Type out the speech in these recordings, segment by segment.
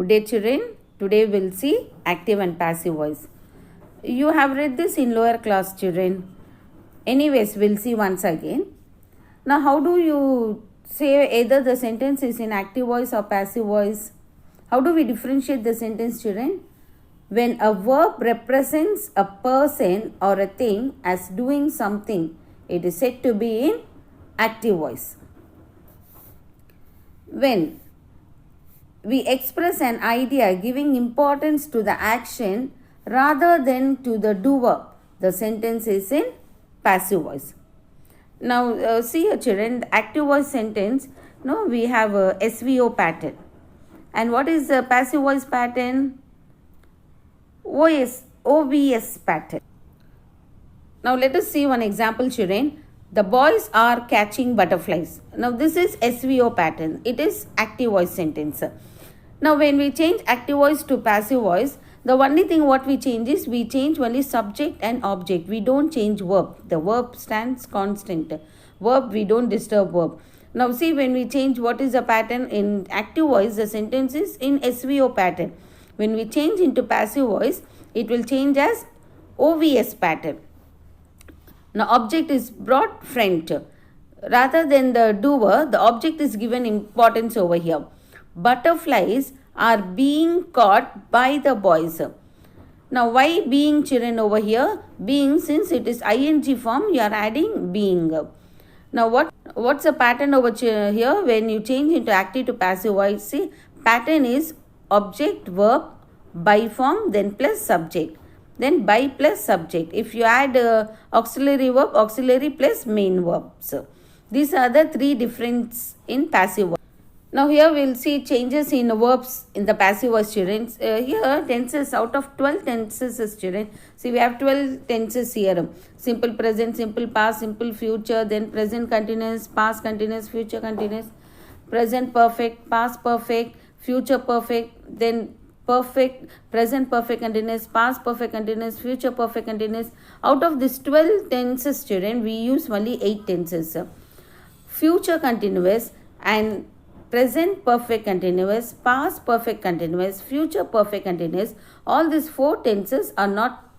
Good day, children. Today we'll see active and passive voice. You have read this in lower class, children. Anyways, we'll see once again. Now, how do you say either the sentence is in active voice or passive voice? How do we differentiate the sentence, children? When a verb represents a person or a thing as doing something, it is said to be in active voice. When we express an idea giving importance to the action rather than to the doer, the sentence is in passive voice. Now, see here, children, the active voice sentence, we have a SVO pattern. And what is the passive voice pattern? OVS pattern. Now, let us see one example, children. The boys are catching butterflies. Now, this is SVO pattern. It is active voice sentence. Now, when we change active voice to passive voice, the only thing what we change is we change only subject and object. We don't change verb. The verb stands constant. Verb, we don't disturb verb. Now, see, when we change what is the pattern in active voice, the sentence is in SVO pattern. When we change into passive voice, it will change as OVS pattern. Now, object is brought front. Rather than the doer, the object is given importance over here. Butterflies are being caught by the boys. Now, why being, children, over here? Being, since it is ing form, you are adding being. Now, what's the pattern over here when you change into active to passive voice? See, pattern is object, verb, by form, then plus subject. Then by plus subject. If you add auxiliary verb, auxiliary plus main verbs. These are the three differences in passive voice. Now, here we will see changes in verbs in the passive voice, children. Here, tenses out of 12 tenses, children. See, we have 12 tenses here. Simple present, simple past, simple future, then present continuous, past continuous, future continuous, present perfect, past perfect, future perfect, then perfect, present perfect continuous, past perfect continuous, future perfect continuous. Out of these 12 tenses, children, we use only 8 tenses. Future continuous and present perfect continuous, past perfect continuous, future perfect continuous, all these 4 tenses are not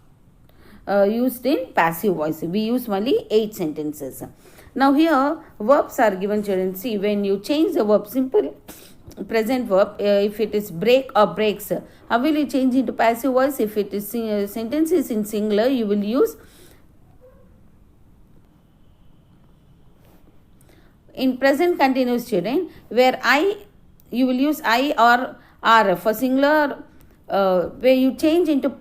used in passive voice. We use only 8 sentences. Now, here verbs are given, children. See, when you change the verb, simple present verb, if it is break or breaks, how will you change into passive voice? If it is sentence is in singular, you will use in present continuous, children, where you will use I or R. For singular, where you change into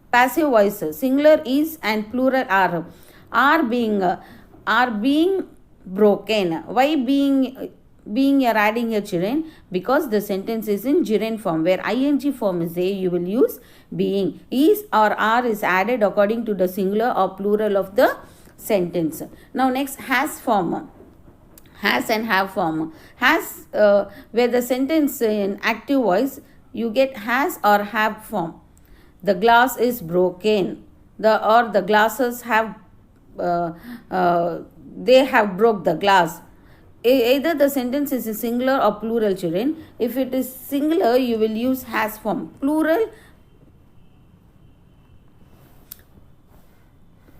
passive voice, singular is and plural are. Are being broken. Why being you are adding here, children? Because the sentence is in gerund form. Where ing form is there, you will use being. Is or are is added according to the singular or plural of the sentence. Now, next, has form. Has and have form. Has, where the sentence in active voice, you get has or have form. The glass is broken. The glasses have, they have broke the glass. Either the sentence is a singular or plural, children. If it is singular, you will use has form. Plural,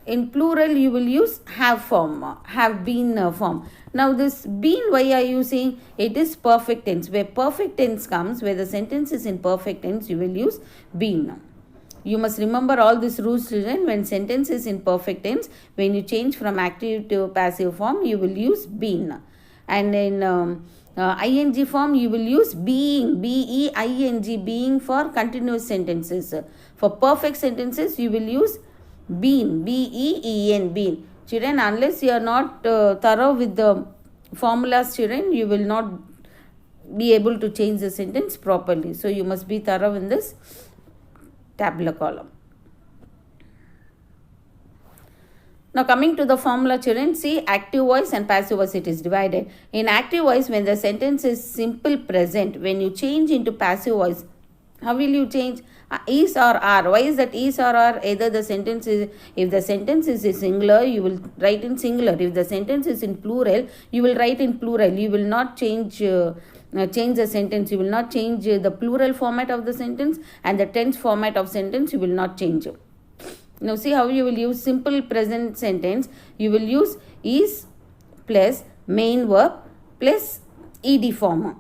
in plural, you will use have form, have been form. Now, this been, why are you using? It is perfect tense. Where perfect tense comes, where the sentence is in perfect tense, you will use been. You must remember all these rules, children. When sentence is in perfect tense, when you change from active to passive form, you will use been. And in ing form, you will use being, being, being for continuous sentences. For perfect sentences, you will use been, been. Children, unless you are not thorough with the formulas, children, you will not be able to change the sentence properly. So, you must be thorough in this tabular column. Now, coming to the formula, children, see, active voice and passive voice, it is divided. In active voice, when the sentence is simple present, when you change into passive voice, how will you change? Is or are. Why is that is or are? Either the sentence is, if the sentence is singular, you will write in singular. If the sentence is in plural, you will write in plural. You will not change change the sentence, you will not change the plural format of the sentence, and the tense format of sentence you will not change. Now see how you will use simple present sentence. You will use is plus main verb plus ed form.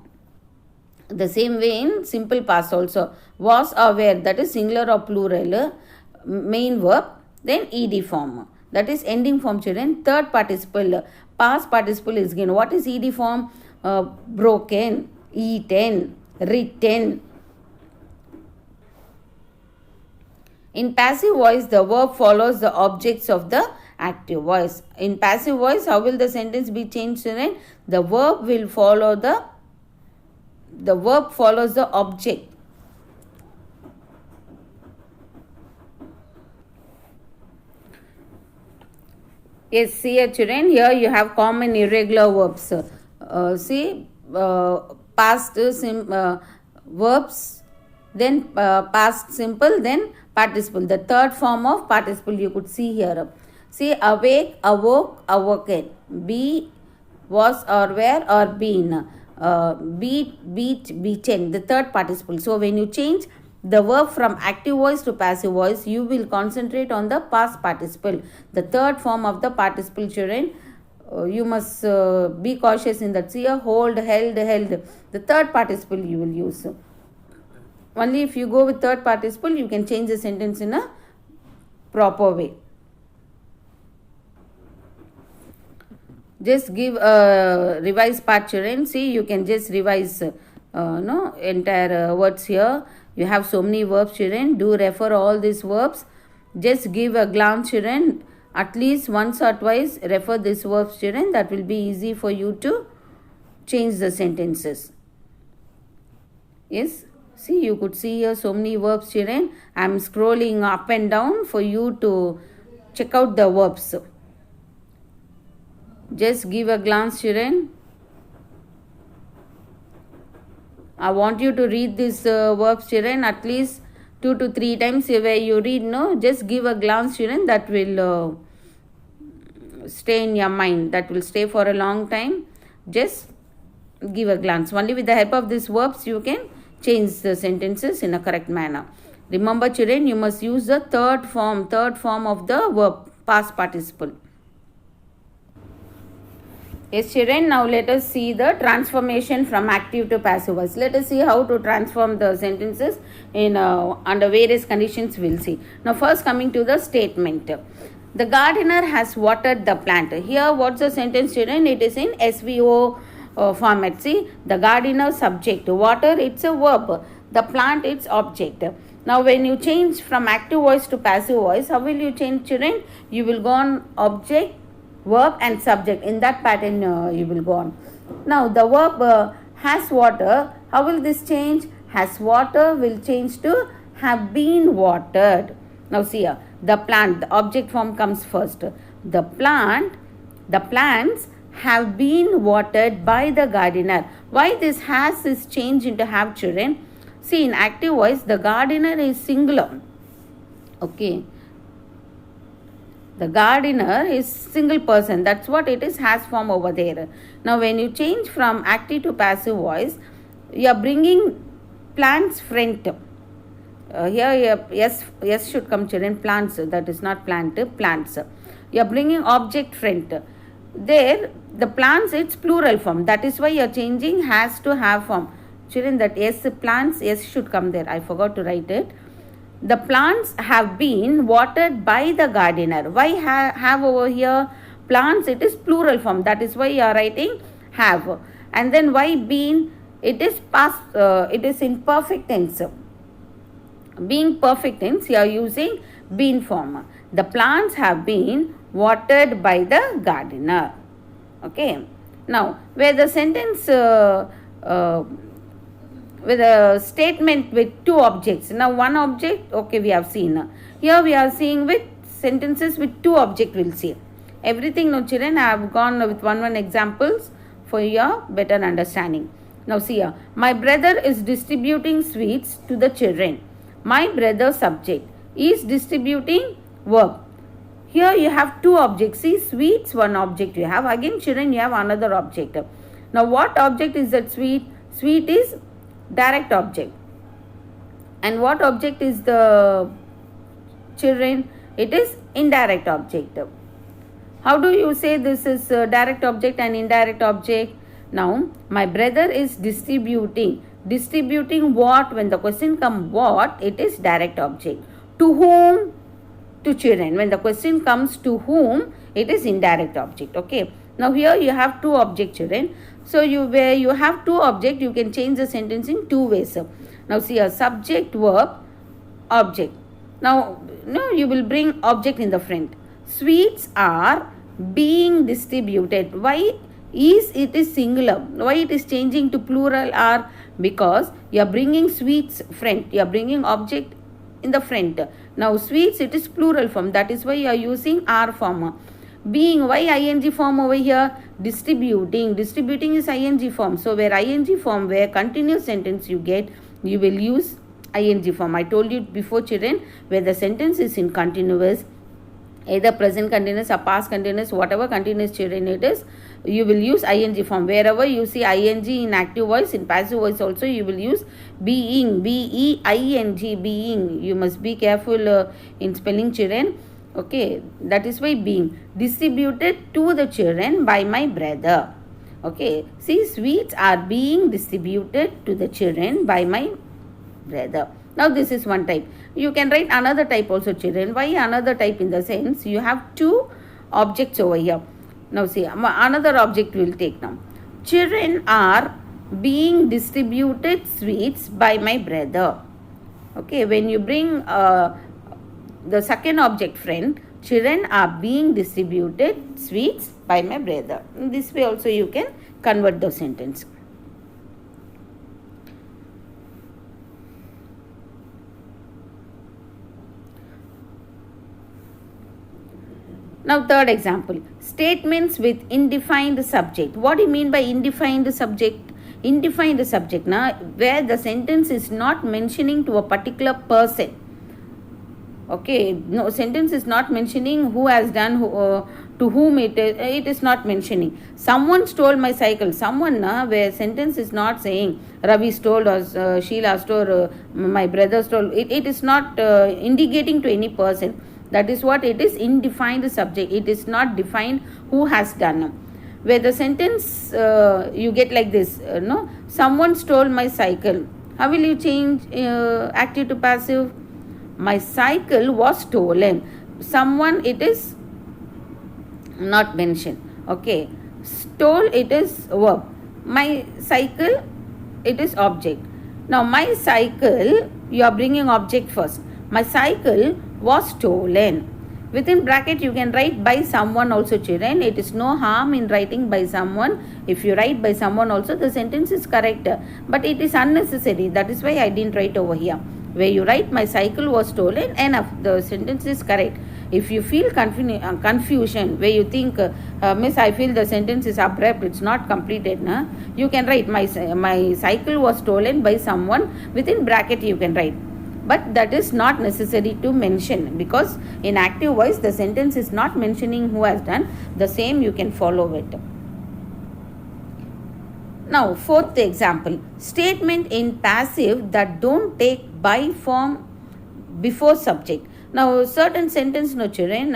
The same way in simple past also, was or were, that is singular or plural, main verb, then ed form, that is ending form, children. Third participle, past participle is given. What is ed form? Broken, eaten, written. In passive voice, the verb follows the objects of the active voice. In passive voice, how will the sentence be changed, children? The verb follows the object. Yes, see here, children, here you have common irregular verbs. Past verbs, then past simple, then participle. The third form of participle you could see here. See, awake, awoke, awoken. Be, was or were or been. Beat, beaten. The third participle. So when you change the verb from active voice to passive voice, you will concentrate on the past participle. The third form of the participle, children. You must be cautious in that. See, hold, held, held. The third participle you will use. Only if you go with third participle, you can change the sentence in a proper way. Just give a revised part, children. See, you can just revise entire words here. You have so many verbs, children. Do refer all these verbs. Just give a glance, children. At least once or twice refer these verbs, children. That will be easy for you to change the sentences. Yes. See, you could see here so many verbs, children. I am scrolling up and down for you to check out the verbs. Just give a glance, children. I want you to read these verbs, children, at least 2 to 3 times. Where you read, no, just give a glance, children. That will stay in your mind. That will stay for a long time. Just give a glance. Only with the help of these verbs, you can change the sentences in a correct manner. Remember, children, you must use the third form of the verb, past participle. Yes, children, now let us see the transformation from active to passive voice. Let us see how to transform the sentences in under various conditions. We'll see. Now, first coming to the statement. The gardener has watered the plant. Here, what's the sentence, children? It is in SVO format. See, the gardener subject. Water, it's a verb. The plant, it's object. Now, when you change from active voice to passive voice, how will you change, children? You will go on object, verb and subject. In that pattern you will go on. Now the verb has water. How will this change? Has water will change to have been watered. Now see here, the plant, the object form comes first. The plants have been watered by the gardener. Why this has is changed into have, children? See, in active voice the gardener is singular. Okay. The gardener is single person. That's what it is, has form over there. Now when you change from active to passive voice, you are bringing plants front. Here yes should come, children. Plants, that is not plant, plants. You are bringing object front. There the plants, it's plural form. That is why you are changing has to have form. Children, that yes, plants, yes should come there. I forgot to write it. The plants have been watered by the gardener. Why have over here? Plants, it is plural form. That is why you are writing have. And then why been? It is past. It is in perfect tense. Being perfect tense, you are using been form. The plants have been watered by the gardener. Okay. Now, where the sentence with a statement with two objects. Now one object, okay, we have seen. Here we are seeing with sentences with two objects, we'll see. Everything, no children, I have gone with one examples for your better understanding. Now see here, my brother is distributing sweets to the children. My brother subject is distributing verb. Here you have two objects. See, sweets, one object you have. Again, children, you have another object. Now what object is that sweet? Sweet is direct object. And what object is the children? It is indirect object. How do you say this is direct object and indirect object? Now, my brother is distributing. Distributing what? When the question comes what, it is direct object. To whom? To children. When the question comes to whom, it is indirect object. Okay. Now here you have two object, children. So where you have two object, you can change the sentence in two ways. Now see, a subject, verb, object. Now you will bring object in the front. Sweets are being distributed. Why it is singular? Why it is changing to plural are? Because you are bringing sweets front. You are bringing object in the front. Now sweets, it is plural form. That is why you are using are form. Being, why ing form over here? Distributing. Distributing is ing form. So where ing form, where continuous sentence you get, you will use ing form. I told you before, children, where the sentence is in continuous, either present continuous or past continuous, whatever continuous, children, it is, you will use ing form. Wherever you see ing in active voice, in passive voice also you will use being, being, being. You must be careful in spelling, children. Okay, that is why being. Distributed to the children by my brother. Okay, see, sweets are being distributed to the children by my brother. Now this is one type. You can write another type also, children. Why another type? In the sense, you have two objects over here. Now see, another object we will take now. Children are being distributed sweets by my brother. Okay, when you bring the second object, friend, children are being distributed sweets by my brother. In this way also you can convert the sentence. Now third example, statements with indefined subject. What do you mean by indefined subject? Indefined subject, where the sentence is not mentioning to a particular person. Okay, no, sentence is not mentioning who has done, to whom it is not mentioning. Someone stole my cycle. Someone, where sentence is not saying Ravi stole or Sheila stole, my brother stole. It is not indicating to any person. That is what it is, indefined subject. It is not defined who has done. Where the sentence you get like this, someone stole my cycle. How will you change active to passive? My cycle was stolen. Someone, it is not mentioned. Okay, stole, it is verb. My cycle, it is object. Now my cycle, you are bringing object first. My cycle was stolen. Within bracket you can write by someone also, children. It is no harm in writing by someone. If you write by someone also, the sentence is correct. But it is unnecessary. That is why I didn't write over here. Where you write my cycle was stolen, enough. The sentence is correct. If you feel confusion, where you think, miss, I feel the sentence is abrupt, it's not completed, you can write my cycle was stolen by someone. Within bracket you can write. But that is not necessary to mention, because in active voice the sentence is not mentioning who has done. The same you can follow it. Now fourth example, statement in passive that don't take by form before subject. Now certain sentence, no, children,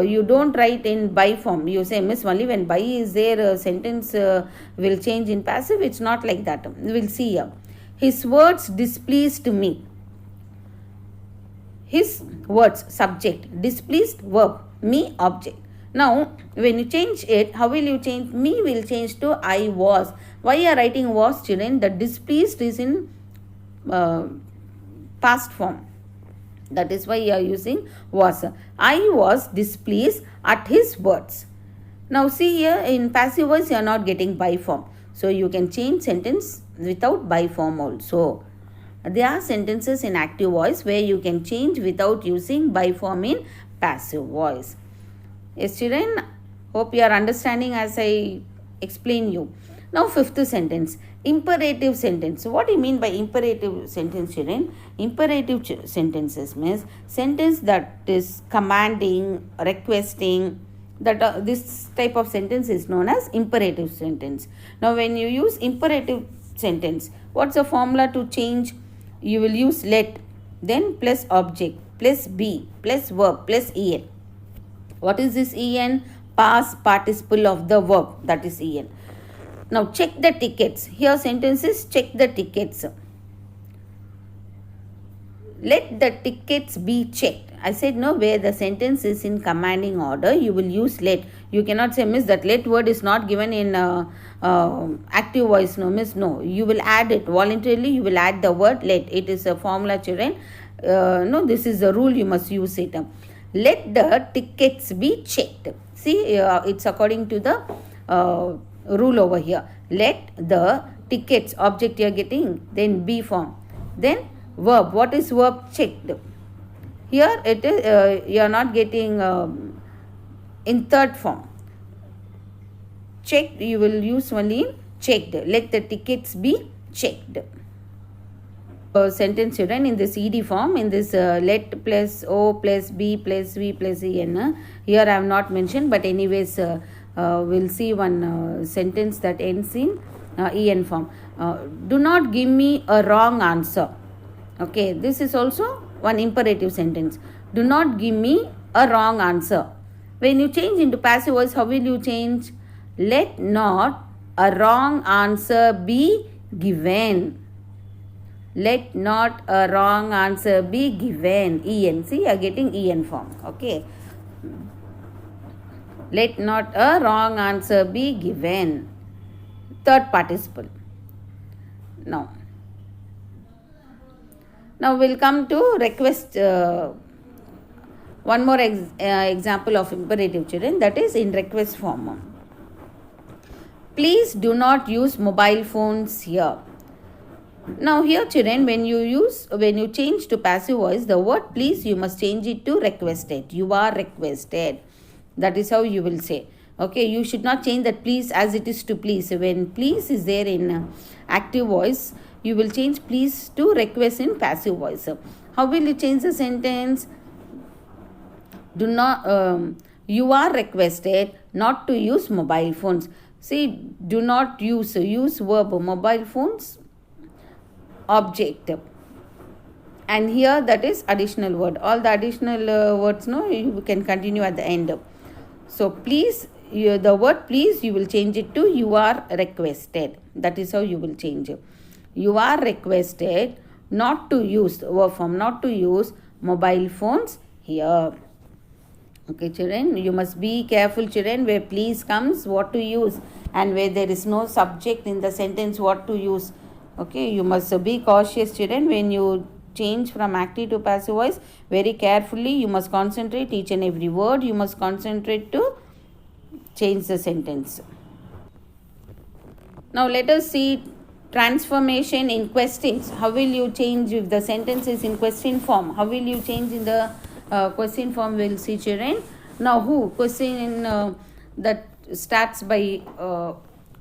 you don't write in by form. You say, miss, only when by is there, sentence will change in passive. It's not like that. We'll see here. His words displeased me. His words, subject, displeased, verb, me, object. Now when you change it, how will you change? Me will change to I was. Why you are writing was, children? The displeased is in past form. That is why you are using was. I was displeased at his words. Now see here, in passive voice you are not getting by form. So you can change sentence without by form also. There are sentences in active voice where you can change without using by form in passive voice. Yes, children, hope you are understanding as I explain you. Now fifth sentence, imperative sentence. What do you mean by imperative sentence, children? Imperative sentences means sentence that is commanding, requesting. That this type of sentence is known as imperative sentence. Now when you use imperative sentence. What's the formula to change? You will use let, then plus object, plus be, plus verb, plus en. What is this en? Past participle of the verb, that is en. Now check the tickets. Here sentence is check the tickets. Let the tickets be checked. I said no, where the sentence is in commanding order, you will use let. You cannot say, miss, that let word is not given in active voice. No, miss, no. You will add it. Voluntarily, you will add the word let. It is a formula, children. No, this is a rule, you must use it. Let the tickets be checked. See, it's according to the rule over here. Let the tickets, object you are getting, then be form. Then verb. What is verb? Checked. Here it is, you are not getting in third form. Checked, you will use only in checked. Let the tickets be checked. Sentence, children, in this ed form, in this let plus o plus b plus v plus en. Here I have not mentioned, but anyways, we'll see one sentence that ends in en form. Do not give me a wrong answer. Okay, this is also one imperative sentence. Do not give me a wrong answer. When you change into passive voice, how will you change? Let not a wrong answer be given. Let not a wrong answer be given. En. See, you are getting en form. Okay. Let not a wrong answer be given. Third participle. Now we'll come to request. One more example of imperative, children, that is in request form. Please do not use mobile phones here. Now here, children, when you change to passive voice, the word please, you must change it to requested. You are requested. That is how you will say. Okay, you should not change that please as it is to please. When please is there in active voice, you will change please to request in passive voice. How will you change the sentence? Do not. You are requested not to use mobile phones. See, do not use verb, mobile phones, object, and here that is additional word. All the additional words, no, you can continue at the end. So please, the word please, you will change it to you are requested. That is how you will change it. You are requested not to use, verb form, not to use mobile phones here. Okay, children, you must be careful, children, where please comes, what to use, and where there is no subject in the sentence, what to use. Okay, you must be cautious, children, when you change from active to passive voice. Very carefully, you must concentrate each and every word. You must concentrate to change the sentence. Now, let us see transformation in questions. How will you change if the sentence is in question form? How will you change in the question form? We'll see, children. Now, who? Question in that starts by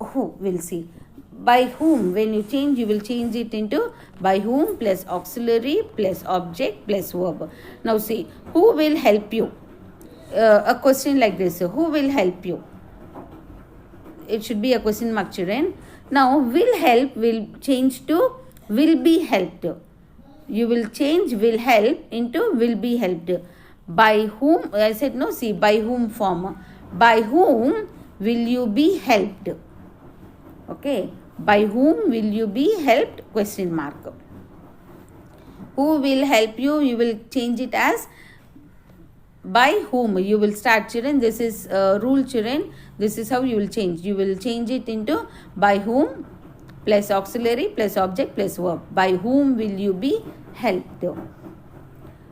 who? We'll see. By whom? When you change, you will change it into by whom plus auxiliary plus object plus verb. Now, see, who will help you? A question like this. Who will help you? It should be a question mark, children. Now, will help will change to will be helped. You will change will help into will be helped. By whom? I said no, see, by whom form. By whom will you be helped? Okay. By whom will you be helped? Question mark. Who will help you? You will change it as by whom. You will start, children. This is rule, children. This is how you will change. You will change it into by whom plus auxiliary plus object plus verb. By whom will you be helped?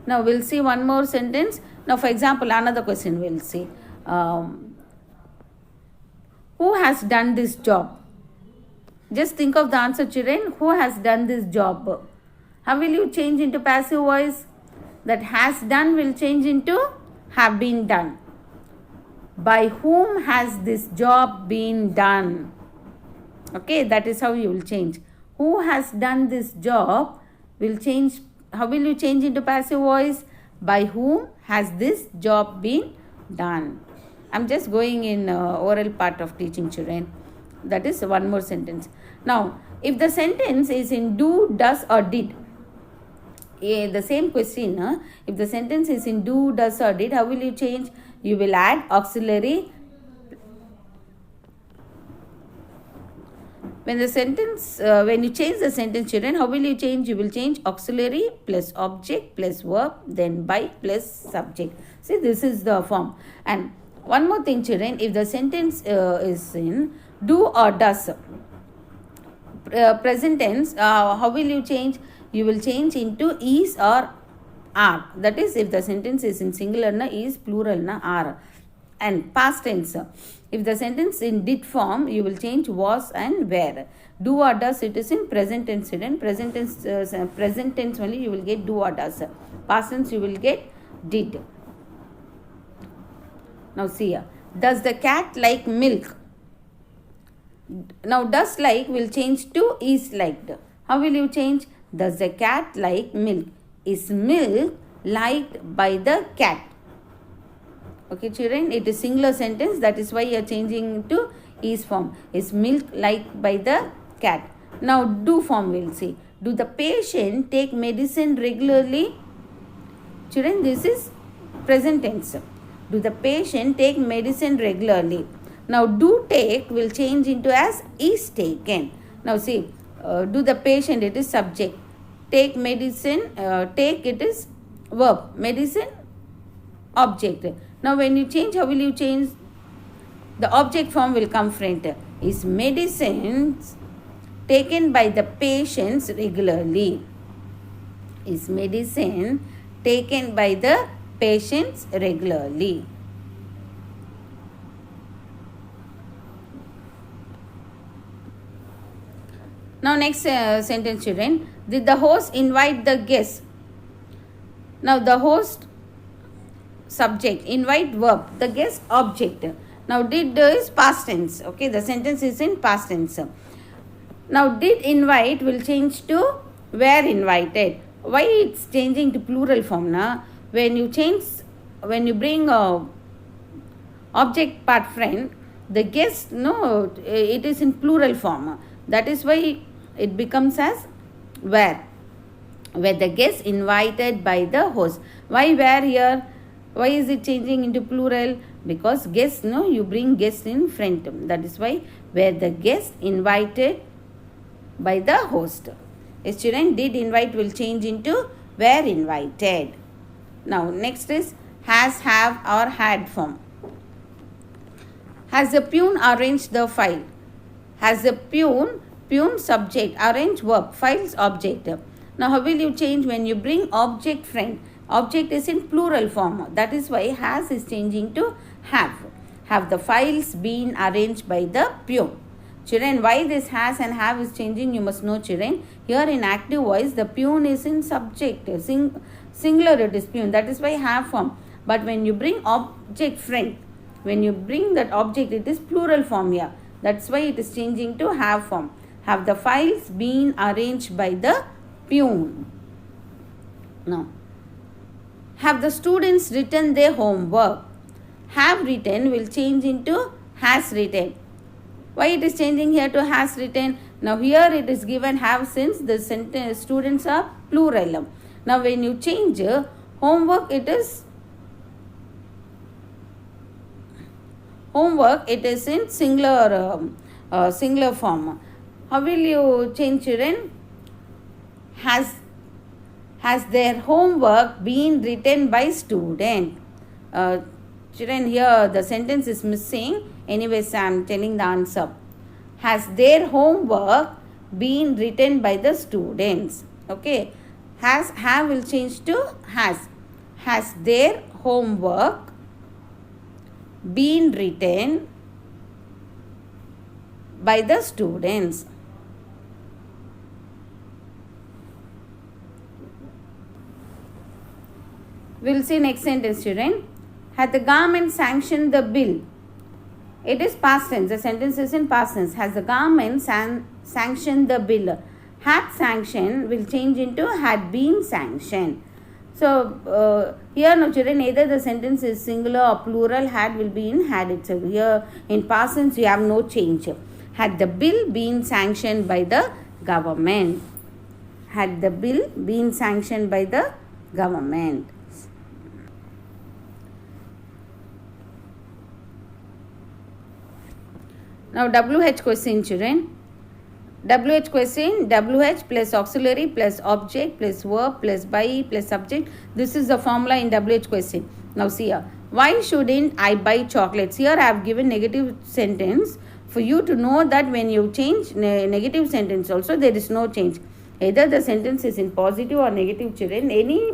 Now we'll see one more sentence. Now, for example, another question we'll see. Who has done this job? Just think of the answer, children. Who has done this job? How will you change into passive voice? That has done will change into have been done. By whom has this job been done? Okay, that is how you will change. Who has done this job will change. How will you change into passive voice? By whom has this job been done? I'm just going in oral part of teaching, children. That is one more sentence. Now, if the sentence is in do, does or did, the same question, if the sentence is in do, does or did, how will you change? You will add auxiliary. When you change the sentence, children, how will you change? You will change auxiliary plus object plus verb, then by plus subject. See, this is the form. And one more thing, children, if the sentence is in do or does, present tense, how will you change? You will change into is or are. That is, if the sentence is in singular, na is, plural, na are. And past tense, if the sentence in did form, you will change was and were. Do or does, it is in present tense. Present tense only you will get do or does. Past tense you will get did. Now see here. Does the cat like milk? Now does like will change to is liked. How will you change? Does the cat like milk? Is milk liked by the cat? Okay, children, it is singular sentence. That is why you are changing to is form. Is milk liked by the cat? Now do form we will see. Do the patient take medicine regularly? Children, this is present tense. Do the patient take medicine regularly? Now do take will change into as is taken. Now see, do the patient, it is subject. Take medicine, take, it is verb. Medicine, object. Now when you change, how will you change? The object form will come front. Is medicines taken by the patients regularly? Is medicine taken by the patients regularly? Now next sentence, children. Did the host invite the guest? Now the host subject, invite verb, the guest object. Now did is past tense. Okay, the sentence is in past tense. Now did invite will change to were invited. Why it's changing to plural form? Na? When you bring object part friend, the guest, no, it is in plural form. That is why it becomes as were the guest invited by the host. Why were here? Why is it changing into plural? Because guest, no, you bring guest in front. That is why were the guest invited by the host. Yes, children, did invite will change into were invited. Now next is has, have or had form. Has the peon arranged the file? Has the peon subject, arrange verb, files object. Now how will you change when you bring object friend? Object is in plural form. That is why has is changing to have. Have the files been arranged by the peon? Children, why this has and have is changing, you must know, children. Here in active voice, the peon is in subject. Singular it is peon. That is why have form. But when you bring object friend, when you bring that object, it is plural form here. That's why it is changing to have form. Have the files been arranged by the peon? Now, have the students written their homework? Have written will change into has written. Why it is changing here to has written? Now here it is given have since the sentence students are plural. Now when you change homework, it is in singular form. How will you change, children? Has their homework been written by student? Children, here the sentence is missing. Anyways, I am telling the answer. Has their homework been written by the students? Okay. Have will change to has. Has their homework been written by the students? We'll see next sentence, children. Had the government sanctioned the bill? It is past tense. The sentence is in past tense. Has the government sanctioned the bill? Had sanctioned will change into had been sanctioned. So, here no, children, either the sentence is singular or plural, had will be in had itself. Here in past tense you have no change. Had the bill been sanctioned by the government? Had the bill been sanctioned by the government? Now WH question, children. WH question, WH plus auxiliary plus object plus verb plus by plus subject. This is the formula in WH question. Now see here. Why shouldn't I buy chocolates? Here I have given negative sentence for you to know that when you change negative sentence also there is no change. Either the sentence is in positive or negative, children. Any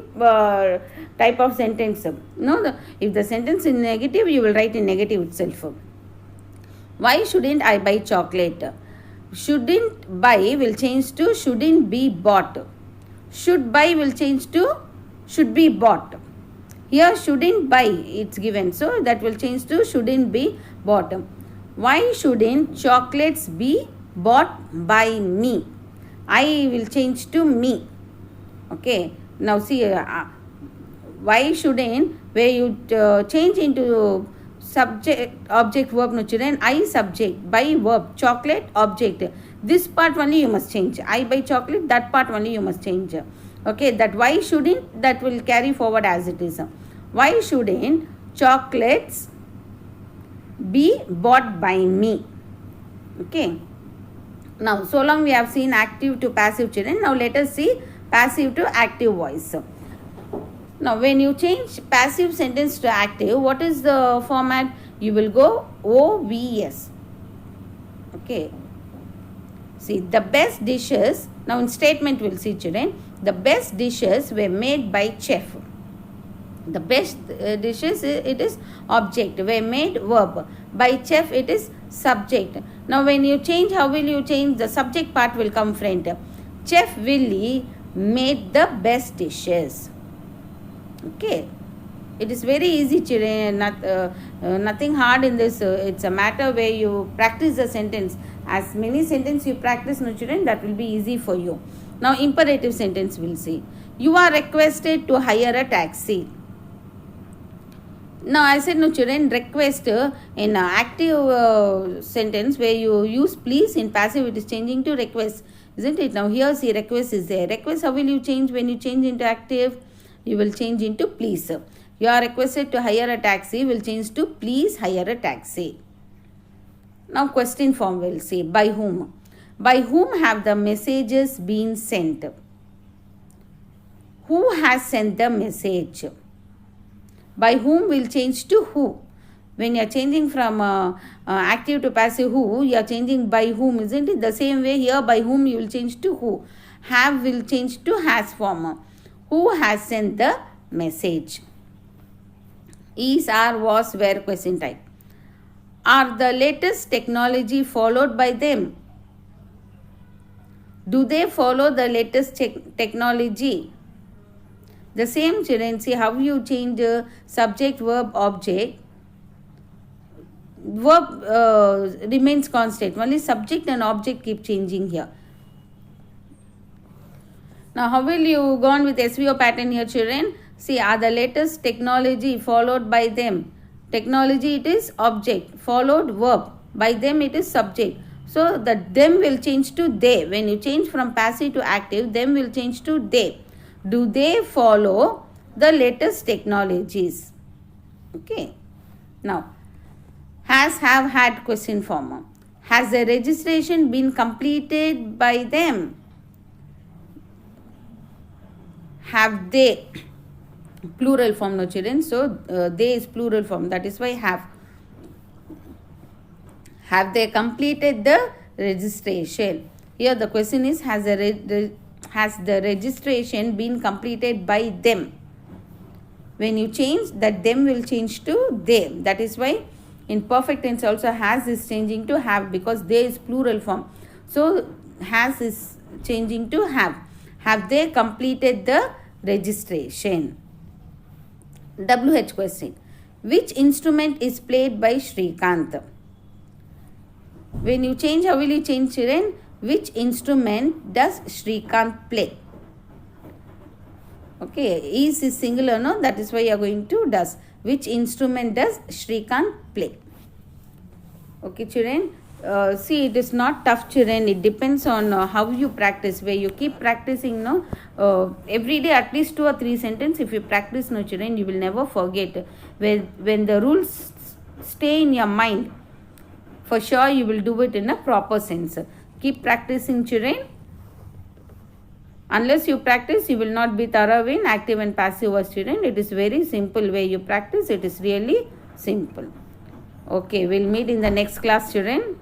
type of sentence. No, if the sentence is negative, you will write in negative itself. Why shouldn't I buy chocolate? Shouldn't buy will change to shouldn't be bought. Should buy will change to should be bought. Here shouldn't buy it's given, so that will change to shouldn't be bought. Why shouldn't chocolates be bought by me? I will change to me. Okay. Now see, why shouldn't, where you change into subject, object, verb, no children. I subject, by verb, chocolate, object. This part only you must change. I buy chocolate, that part only you must change. Okay, that why shouldn't, that will carry forward as it is. Why shouldn't chocolates be bought by me? Okay. Now, so long we have seen active to passive, children. Now, let us see passive to active voice. Now, when you change passive sentence to active, what is the format? You will go OVS. Okay. See, the best dishes, now in statement we will see, children, the best dishes were made by chef. The best dishes, it is object, were made verb. By chef, it is subject. Now, when you change, how will you change? The subject part will come front. Chef Willy made the best dishes. Okay. It is very easy, children. Nothing hard in this. It's a matter where you practice the sentence. As many sentences you practice, no children, that will be easy for you. Now, imperative sentence we'll see. You are requested to hire a taxi. Now, I said, no children, request in active sentence where you use please, in passive it is changing to request, isn't it? Now, here see request is there. Request, how will you change when you change into active? You will change into please. You are requested to hire a taxi will change to please hire a taxi. Now, question form we'll see. By whom? By whom have the messages been sent? Who has sent the message? By whom will change to who. When you are changing from active to passive who, you are changing by whom, isn't it? The same way here by whom you will change to who. Have will change to has form. Who has sent the message? Is, are, was, were question type. Are the latest technology followed by them? Do they follow the latest technology? The same, children, see how you change subject, verb, object. Verb remains constant. Only subject and object keep changing here. Now, how will you go on with SVO pattern here, children? See, are the latest technology followed by them? Technology, it is object. Followed, verb. By them, it is subject. So, the them will change to they. When you change from passive to active, them will change to they. Do they follow the latest technologies? Okay. Now, has, have, had question form. Has the registration been completed by them? Have they? Plural form, no children. So, they is plural form. That is why have. Have they completed the registration? Here the question is, has the registration been completed by them? When you change, that them will change to they. That is why in perfect tense also has is changing to have, because they is plural form. So, has is changing to have. Have they completed the registration? WH question. Which instrument is played by Shrikant? When you change, how will you change, children? Which instrument does Shrikant play? Okay, is singular, no? That is why you are going to does. Which instrument does Shrikant play? Okay, children. See, it is not tough, children. It depends on how you practice. Where you keep practicing, no, every day at least 2 or 3 sentences. If you practice, no, children, you will never forget. When the rules stay in your mind, for sure you will do it in a proper sense. Keep practicing, children. Unless you practice, you will not be thorough in active and passive voice, children. It is very simple way you practice. It is really simple. Okay, we'll meet in the next class, children.